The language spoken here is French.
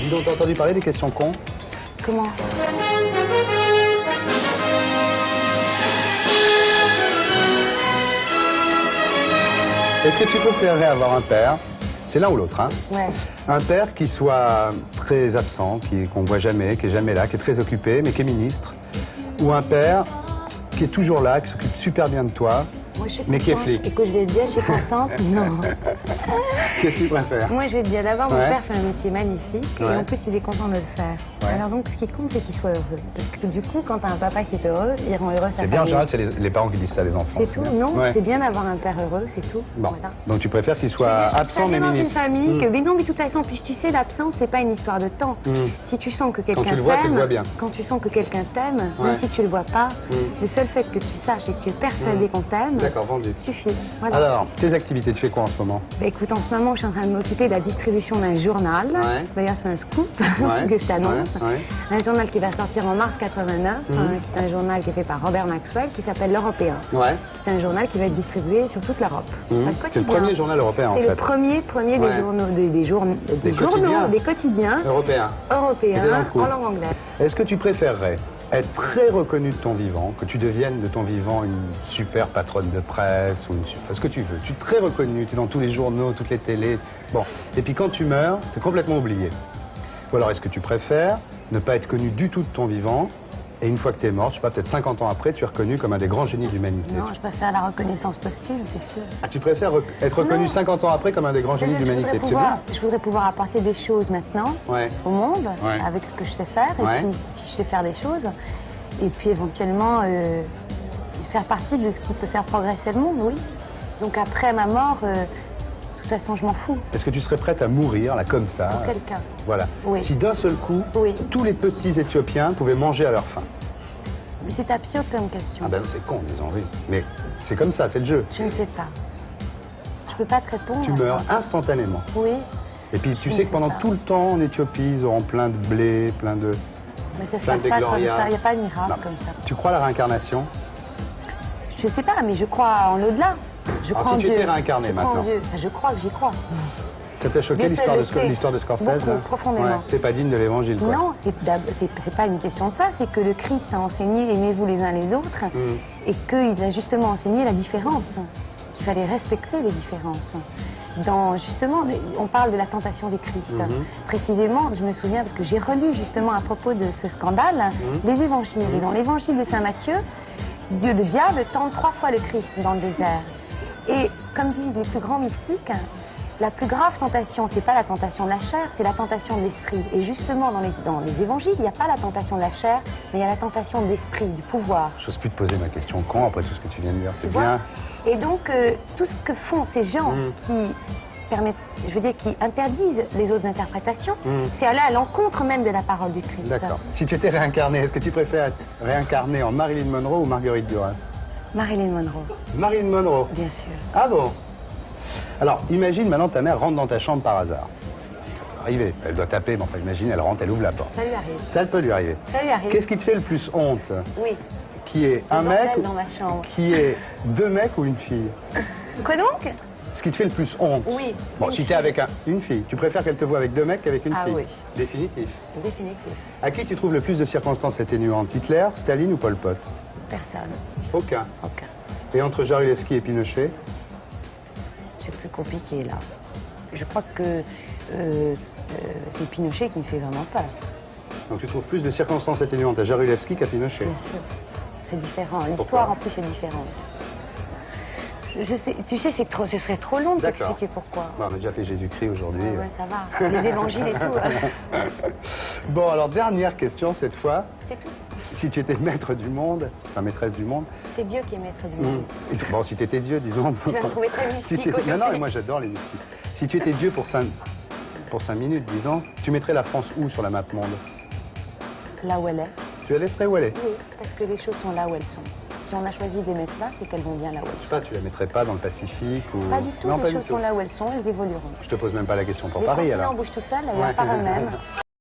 Dis donc, t'as entendu parler des questions cons? Comment? Est-ce que tu préférerais avoir un père, c'est l'un ou l'autre, hein? Ouais. Un père qui soit très absent, qu'on voit jamais, qui est jamais là, qui est très occupé, mais qui est ministre, ou un père qui est toujours là, qui s'occupe super bien de toi, Moi, je suis mais qui est contente. flic? Et que je vais te dire, je suis contente. Non. Qu'est-ce que tu préfères? Moi, je vais te dire, d'abord, mon Ouais. père fait un métier magnifique. Ouais. Et en plus, il est content de le faire. Ouais. Alors donc, ce qui compte, c'est qu'il soit heureux. Parce que du coup, quand t'as un papa qui est heureux, il rend heureux sa C'est bien, en famille. général, c'est les parents qui disent ça, les enfants. C'est tout. bien. Non, Ouais. c'est bien d'avoir un père heureux, c'est tout. Bon. Voilà. Donc tu préfères qu'il Je soit veux dire, je suis absent très mais bien dans ministre? une famille que, Mm. mais non, mais de toute façon, puis tu sais, l'absence, c'est pas une histoire de temps. Mm. Si tu sens que quelqu'un tu le vois, tu le t'aime, vois bien. quand tu sens que quelqu'un t'aime, Ouais. même si tu le vois pas, Mm. le seul fait que tu saches et que tu es persuadé qu'on t'aime, D'accord, vendu. suffit. Voilà. Alors, tes activités, tu fais quoi en ce moment? Bah, écoute, en ce moment, je suis en train de m'occuper de la distribution d'un journal. Ouais. D'ailleurs, c'est un scoop Ouais. que je t'annonce. Ouais. Un journal qui va sortir en mars 89, Mhm. qui est un journal qui est fait par Robert Maxwell, qui s'appelle L'Européen. Ouais. C'est un journal qui va être distribué sur toute l'Europe. Mhm. Pas de C'est le quotidien. premier journal européen, en C'est fait. le premier Ouais. des journaux, des journaux, quotidiens. des quotidiens Européen. Qui européens était dans le coup. en langue anglaise. Est-ce que tu préférerais être très reconnu de ton vivant, que tu deviennes de ton vivant une super patronne de presse ou enfin, ce que tu veux, tu es très reconnu, tu es dans tous les journaux, toutes les télés, bon, et puis quand tu meurs, tu es complètement oublié. Ou alors est-ce que tu préfères ne pas être connu du tout de ton vivant, et une fois que tu es mort, je sais pas, peut-être 50 ans après, tu es reconnu comme un des grands génies de l'humanité? Non, je préfère la reconnaissance posthume, c'est sûr. Ah, tu préfères être reconnu Non. 50 ans après comme un des grands génies de l'humanité? C'est bien. Je voudrais pouvoir apporter des choses maintenant Ouais. au monde, Ouais. avec ce que je sais faire, et Ouais. puis si je sais faire des choses, et puis éventuellement faire partie de ce qui peut faire progresser le monde, oui. Donc après ma mort, de toute façon, je m'en fous. Est-ce que tu serais prête à mourir, là, comme ça? Pour quelqu'un. Voilà. Oui. Si d'un seul coup, Oui. tous les petits Éthiopiens pouvaient manger à leur faim. Mais c'est absurde comme question. Ah ben c'est con, disons, oui. Mais c'est comme ça, c'est le jeu. Je ne sais pas. Je peux pas te répondre. Tu à meurs ça. instantanément. Oui, Et puis tu Je sais ne que pendant sais pas. tout le temps, en Éthiopie, ils auront plein de blé, plein de... mais ça se Plein passe de pas comme Gloria. ça. Il n'y a pas de miracle Non. comme ça. Tu crois à la réincarnation? Je sais pas, mais je crois en l'au-delà. Je Alors, crois si en tu Dieu. étais réincarné Je crois en maintenant. Dieu. Je crois que j'y crois. Ça t'a choqué Dieu l'histoire seul de, le sait. l'histoire de Scorsese, Beaucoup, là? profondément. Ouais. C'est pas digne de l'évangile, quoi. Non, c'est pas une question de ça, c'est que le Christ a enseigné aimez-vous les uns les autres et qu'il a justement enseigné la différence, qu'il fallait respecter les différences. Justement, on parle de la tentation du Christ. Mhm. Précisément, je me souviens, parce que j'ai relu justement à propos de ce scandale, les évangiles. Et dans l'évangile de Saint Matthieu, le diable tente 3 fois le Christ dans le désert. Et comme disent les plus grands mystiques, la plus grave tentation, c'est pas la tentation de la chair, c'est la tentation de l'esprit. Et justement, dans les évangiles, il n'y a pas la tentation de la chair, mais il y a la tentation de l'esprit, du pouvoir. J'ose plus te poser ma question con après tout ce que tu viens de dire, c'est Tu vois. bien. Et donc, tout ce que font ces gens qui permettent, je veux dire, qui interdisent les autres interprétations, c'est aller à l'encontre même de la parole du Christ. D'accord. Si tu étais réincarné, est-ce que tu préfères être réincarné en Marilyn Monroe ou Marguerite Duras? Marilyn Monroe, Marilyn Monroe. bien sûr. Ah bon? Alors, imagine maintenant ta mère rentre dans ta chambre par hasard. Ça peut arriver, elle doit taper, mais enfin imagine, elle rentre, elle ouvre la porte. Ça lui arrive. Ça peut lui arriver. Ça lui arrive. Qu'est-ce qui te fait le plus honte? Oui. Qui est un Le mec bordel dans ma chambre. Qui est 2 mecs ou une fille? Quoi donc? Ce qui te fait le plus honte? Oui, Bon, une si t'es fille. avec une fille, tu préfères qu'elle te voie avec 2 mecs qu'avec une Ah fille? oui. Définitif. Définitif. À qui tu trouves le plus de circonstances atténuantes? Hitler, Staline ou Pol Pot? Personne. Aucun. Aucun. Et entre Jaruzelski et Pinochet? C'est plus compliqué là. Je crois que c'est Pinochet qui me fait vraiment peur. Donc tu trouves plus de circonstances atténuantes à Jaruzelski qu'à Pinochet? Bien sûr. C'est différent. Pourquoi? L'histoire en plus est différente. Je sais, tu sais, ce serait trop long de D'accord. t'expliquer pourquoi. Bon, on a déjà fait Jésus-Christ aujourd'hui. Ouais, ça va. Les évangiles et tout. Bon, alors dernière question cette fois. C'est tout. Si tu étais maître du monde, enfin maîtresse du monde, C'est Dieu qui est maître du monde. bon, si tu étais Dieu, disons. Tu vas me trouver très mystique aujourd'hui. Non, non, moi j'adore les mystiques. Si tu étais Dieu pour 5 minutes, disons, tu mettrais la France où sur la map monde? Là où elle est. Tu la laisserais où elle est? Oui, parce que les choses sont là où elles sont. Si on a choisi de les mettre là, c'est qu'elles vont bien là où elles Je sais sont. pas, tu la mettrais pas dans le Pacifique ou... Pas du tout, Non, les pas du choses tout. sont là où elles sont, elles évolueront. Je te pose même pas la question pour Les Paris continents alors. bougent tout seuls, elles Ouais. par eux-mêmes.